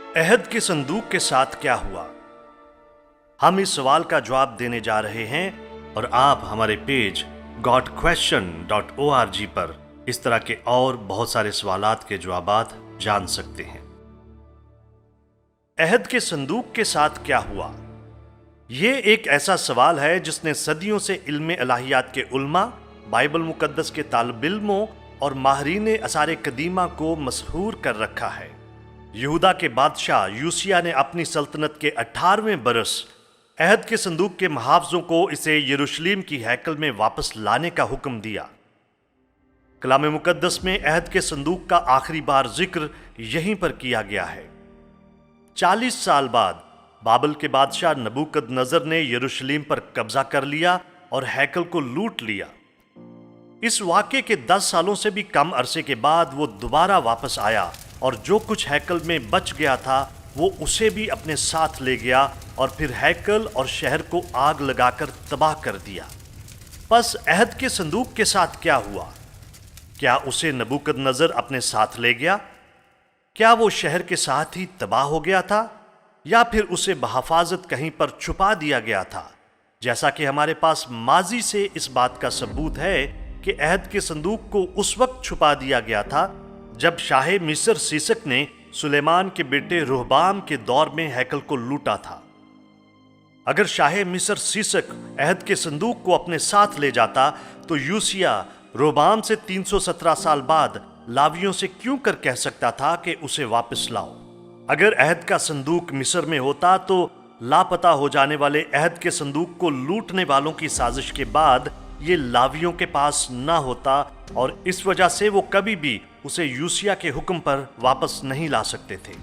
अहद के संदूक के साथ क्या हुआ? हम इस सवाल का जवाब देने जा रहे हैं और आप हमारे पेज godquestion.org पर इस तरह के और बहुत सारे सवालात के जवाबात जान सकते हैं। अहद के संदूक के साथ क्या हुआ? ये एक ऐसा सवाल है जिसने सदियों से इल्म इलाहियात के उल्मा, बाइबल मुकद्दस के तालिब इल्मों और माहिरीन असारे कदीमा को मशहूर कर रखा है। यहूदा के बादशाह यूसिया ने अपनी सल्तनत के 18वें बरस अहद के संदूक के मुहाफ़िज़ों को इसे यरूशलेम की हैकल में वापस लाने का हुक्म दिया। कलाम मुकद्दस में अहद के संदूक का आखिरी बार जिक्र यहीं पर किया गया है। 40 साल बाद बाबल के बादशाह नबूकदनज़र ने यरूशलेम पर कब्जा कर लिया और हैकल को लूट लिया। इस वाक़े के 10 सालों से भी कम अरसे के बाद वो दोबारा वापस आया और जो कुछ हैकल में बच गया था वो उसे भी अपने साथ ले गया और फिर हैकल और शहर को आग लगाकर तबाह कर दिया। बस अहद के संदूक के साथ क्या हुआ? क्या उसे नबूकदनज़र अपने साथ ले गया? क्या वो शहर के साथ ही तबाह हो गया था या फिर उसे बहफाजत कहीं पर छुपा दिया गया था? जैसा कि हमारे पास माजी से इस बात का सबूत है कि अहद के संदूक को उस वक्त छुपा दिया गया था जब शाह मिस्र सीसक ने सुलेमान के बेटे रोहबाम के दौर में हैकल को लूटा था। अगर शाह मिस्र सीसक अहद के संदूक को अपने साथ ले जाता तो यूसिया रोहबाम से 317 साल बाद लावियों से क्यों कर कह सकता था कि उसे वापस लाओ? अगर अहद का संदूक मिस्र में होता तो लापता हो जाने वाले अहद के संदूक को लूटने वालों की साजिश के बाद ये लावियों के पास ना होता और इस वजह से वो कभी भी उसे यूसिया के हुक्म पर वापस नहीं ला सकते थे।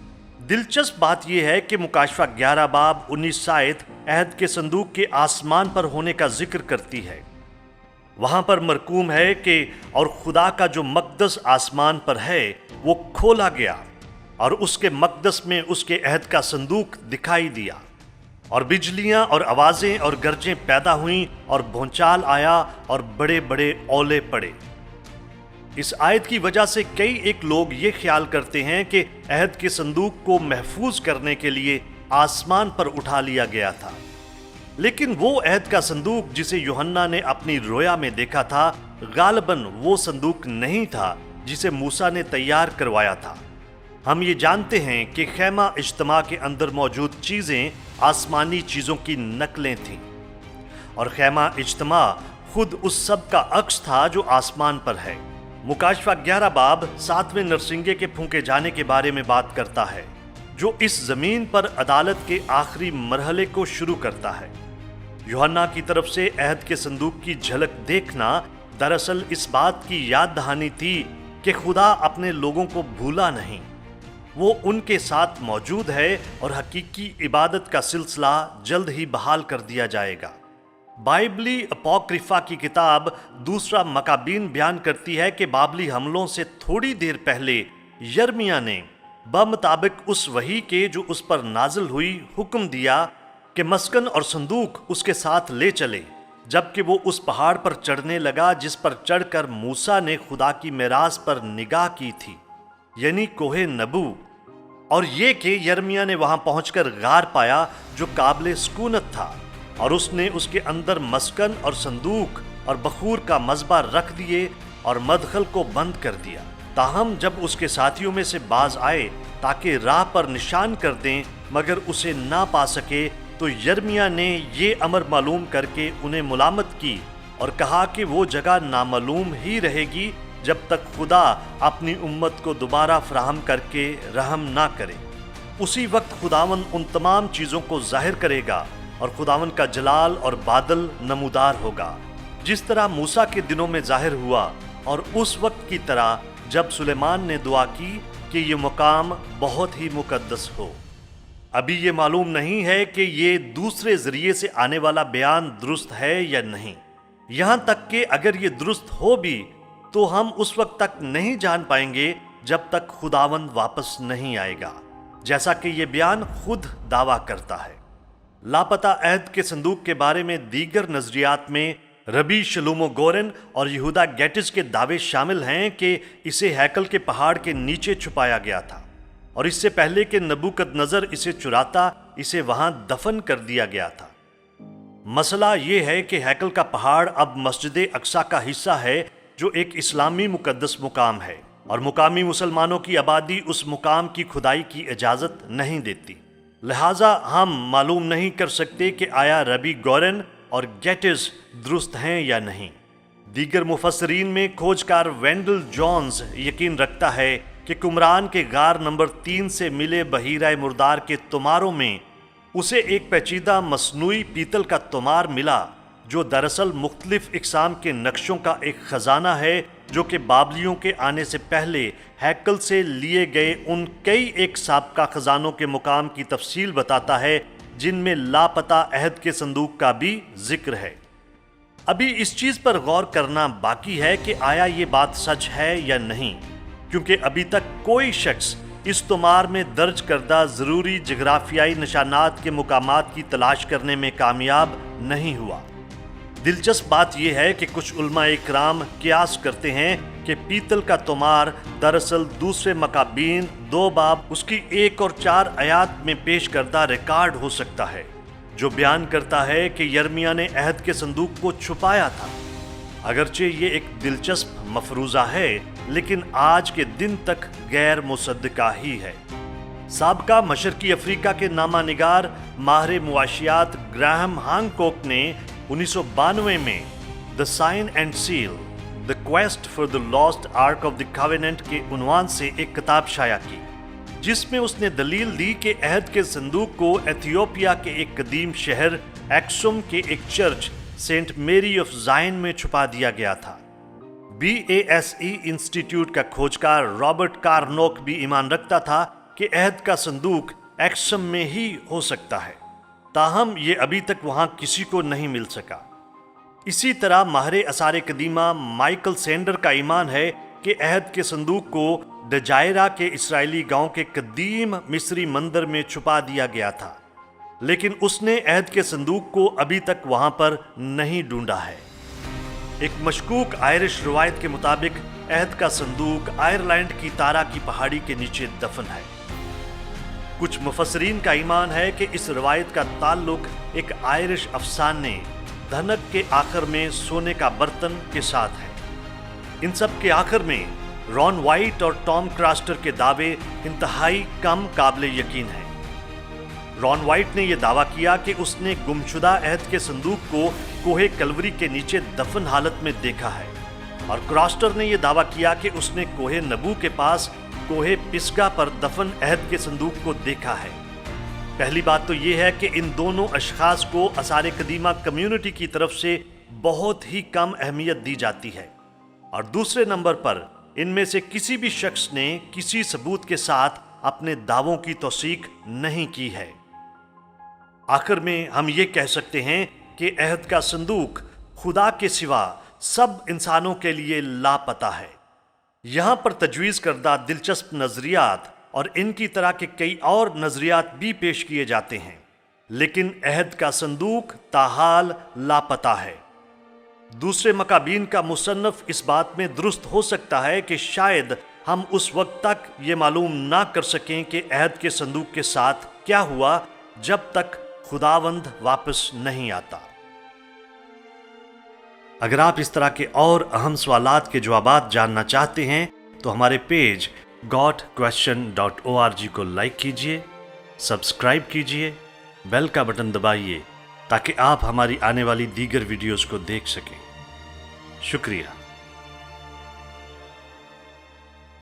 दिलचस्प बात यह है कि मुकाशफा 11 बाब 19 आयत अहद के संदूक के आसमान पर होने का जिक्र करती है। वहां पर मरकूम है कि और खुदा का जो मकदस आसमान पर है वो खोला गया और उसके मकदस में उसके अहद का संदूक दिखाई दिया और बिजलियां और आवाजें और गरजें पैदा हुईं और भूचाल आया और बड़े बड़े ओले पड़े। इस आयत की वजह से कई एक लोग ये ख्याल करते हैं कि अहद के संदूक को महफूज करने के लिए आसमान पर उठा लिया गया था, लेकिन वो अहद का संदूक जिसे यूहन्ना ने अपनी रोया में देखा था गालिबन वो संदूक नहीं था जिसे मूसा ने तैयार करवाया था। हम ये जानते हैं कि खैमा इज्तिमा के अंदर मौजूद चीजें आसमानी चीजों की नकलें थीं और खैमा इज्तिमा खुद उस सब का अक्स था जो आसमान पर है। मुकाशफा 11 बाब 7वें नरसिंगे के फूंके जाने के बारे में बात करता है जो इस जमीन पर अदालत के आखिरी मरहले को शुरू करता है। यूहन्ना की तरफ से अहद के संदूक की झलक देखना दरअसल इस बात की याद दहानी थी कि खुदा अपने लोगों को भूला नहीं, वो उनके साथ मौजूद है और हकीकी इबादत का सिलसिला जल्द ही बहाल कर दिया जाएगा। बाइबली अपॉक्रिफा की किताब दूसरा मकाबीन बयान करती है कि बाबली हमलों से थोड़ी देर पहले यर्मिया ने बमुताबिक उस वही के जो उस पर नाजिल हुई हुक्म दिया कि मस्कन और संदूक उसके साथ ले चले, जबकि वो उस पहाड़ पर चढ़ने लगा जिस पर चढ़कर मूसा ने खुदा की मेराज पर निगाह की थी, यानी कोहे नबू। और ये कि यर्मिया ने वहां पहुंचकर गार पाया जो काबिल सुकूनत था और उसने उसके अंदर मस्कन और संदूक और बखूर का मज़बा रख दिए और मदखल को बंद कर दिया। ताहम जब उसके साथियों में से बाज आए ताकि राह पर निशान कर दें मगर उसे ना पा सके तो यर्मिया ने ये अमर मालूम करके उन्हें मुलामत की और कहा कि वो जगह नामालूम ही रहेगी जब तक खुदा अपनी उम्मत को दोबारा फराहम करके रहम ना करे। उसी वक्त खुदावन उन तमाम चीज़ों को जाहिर करेगा और खुदावन का जलाल और बादल नमूदार होगा जिस तरह मूसा के दिनों में जाहिर हुआ और उस वक्त की तरह जब सुलेमान ने दुआ की कि ये मुकाम बहुत ही मुकद्दस हो। अभी ये मालूम नहीं है कि ये दूसरे जरिए से आने वाला बयान दुरुस्त है या नहीं, यहाँ तक कि अगर ये दुरुस्त हो भी तो हम उस वक्त तक नहीं जान पाएंगे जब तक खुदावंद वापस नहीं आएगा, जैसा कि ये बयान खुद दावा करता है। लापता अहद के संदूक के बारे में दीगर नजरियात में रबी शलूमो गोरन और यहूदा गेटिस के दावे शामिल हैं कि इसे हैकल के पहाड़ के नीचे छुपाया गया था اور اس سے پہلے کہ نبوکدنضر اسے چراتا اسے وہاں دفن کر دیا گیا تھا۔ مسئلہ یہ ہے کہ ہیکل کا پہاڑ اب مسجد اقصی کا حصہ ہے جو ایک اسلامی مقدس مقام ہے، اور مقامی مسلمانوں کی آبادی اس مقام کی کھدائی کی اجازت نہیں دیتی، لہٰذا ہم معلوم نہیں کر سکتے کہ آیا ربی گورن اور گیٹز درست ہیں یا نہیں۔ دیگر مفسرین میں کھوجکار وینڈل جونز یقین رکھتا ہے کہ قمران کے غار نمبر 3 سے ملے بحیرہ مردار کے تماروں میں اسے ایک پیچیدہ مصنوعی پیتل کا تمار ملا جو دراصل مختلف اقسام کے نقشوں کا ایک خزانہ ہے جو کہ بابلیوں کے آنے سے پہلے ہیکل سے لیے گئے ان کئی ایک سابقہ خزانوں کے مقام کی تفصیل بتاتا ہے جن میں لاپتہ عہد کے صندوق کا بھی ذکر ہے۔ ابھی اس چیز پر غور کرنا باقی ہے کہ آیا یہ بات سچ ہے یا نہیں، کیونکہ ابھی تک کوئی شخص اس تمار میں درج کردہ ضروری جغرافیائی نشانات کے مقامات کی تلاش کرنے میں کامیاب نہیں ہوا۔ دلچسپ بات یہ ہے کہ کچھ علماء اکرام قیاس کرتے ہیں کہ پیتل کا تمار دراصل دوسرے مکابین 2 باب اس کی 1 اور 4 آیات میں پیش کردہ ریکارڈ ہو سکتا ہے جو بیان کرتا ہے کہ یرمیاہ نے عہد کے صندوق کو چھپایا تھا۔ اگرچہ یہ ایک دلچسپ مفروضہ ہے لیکن آج کے دن تک غیر مصدقہ ہی ہے۔ سابقہ مشرقی افریقہ کے نامہ نگار ماہر معاشیات گراہم ہانکوک نے 1992 میں The Sign and Seal: The Quest for the Lost Ark of the Covenant کے عنوان سے ایک کتاب شائع کی جس میں اس نے دلیل دی کہ عہد کے صندوق کو ایتھیوپیا کے ایک قدیم شہر ایکسوم کے ایک چرچ سینٹ میری آف زائن میں چھپا دیا گیا تھا۔ BASE انسٹیٹیوٹ کا کھوجکار رابرٹ کارنوک بھی ایمان رکھتا تھا کہ عہد کا صندوق ایکسوم میں ہی ہو سکتا ہے، تاہم یہ ابھی تک وہاں کسی کو نہیں مل سکا۔ اسی طرح ماہر آثار قدیمہ مائیکل سینڈر کا ایمان ہے کہ عہد کے صندوق کو ڈجائرہ کے اسرائیلی گاؤں کے قدیم مصری مندر میں چھپا دیا گیا تھا، لیکن اس نے عہد کے صندوق کو ابھی تک وہاں پر نہیں ڈھونڈا ہے۔ ایک مشکوک آئرش روایت کے مطابق عہد کا صندوق آئرلینڈ کی تارا کی پہاڑی کے نیچے دفن ہے۔ کچھ مفسرین کا ایمان ہے کہ اس روایت کا تعلق ایک آئرش افسانے دھنک کے آخر میں سونے کا برتن کے ساتھ ہے۔ ان سب کے آخر میں رون وائٹ اور ٹام کراسٹر کے دعوے انتہائی کم قابل یقین ہیں۔ رون وائٹ نے یہ دعویٰ کیا کہ اس نے گمشدہ عہد کے صندوق کو کوہ کلوری کے نیچے دفن حالت میں دیکھا ہے، اور کراسٹر نے یہ دعویٰ کیا کہ اس نے کوہ نبو کے پاس کوہ پسگا پر دفن عہد کے صندوق کو دیکھا ہے۔ پہلی بات تو یہ ہے کہ ان دونوں اشخاص کو آثار قدیمہ کمیونٹی کی طرف سے بہت ہی کم اہمیت دی جاتی ہے، اور دوسرے نمبر پر ان میں سے کسی بھی شخص نے کسی ثبوت کے ساتھ اپنے دعووں کی توثیق نہیں کی ہے۔ آخر میں ہم یہ کہہ سکتے ہیں کہ عہد کا صندوق خدا کے سوا سب انسانوں کے لیے لاپتہ ہے۔ یہاں پر تجویز کردہ دلچسپ نظریات اور ان کی طرح کے کئی اور نظریات بھی پیش کیے جاتے ہیں، لیکن عہد کا صندوق تاحال لاپتہ ہے۔ دوسرے مکابین کا مصنف اس بات میں درست ہو سکتا ہے کہ شاید ہم اس وقت تک یہ معلوم نہ کر سکیں کہ عہد کے صندوق کے ساتھ کیا ہوا جب تک خداوند واپس نہیں آتا۔ اگر آپ اس طرح کے اور اہم سوالات کے جوابات جاننا چاہتے ہیں تو ہمارے پیج gotquestion.org کو لائک کیجئے، سبسکرائب کیجئے، بیل کا بٹن دبائیے تاکہ آپ ہماری آنے والی دیگر ویڈیوز کو دیکھ سکیں۔ شکریہ۔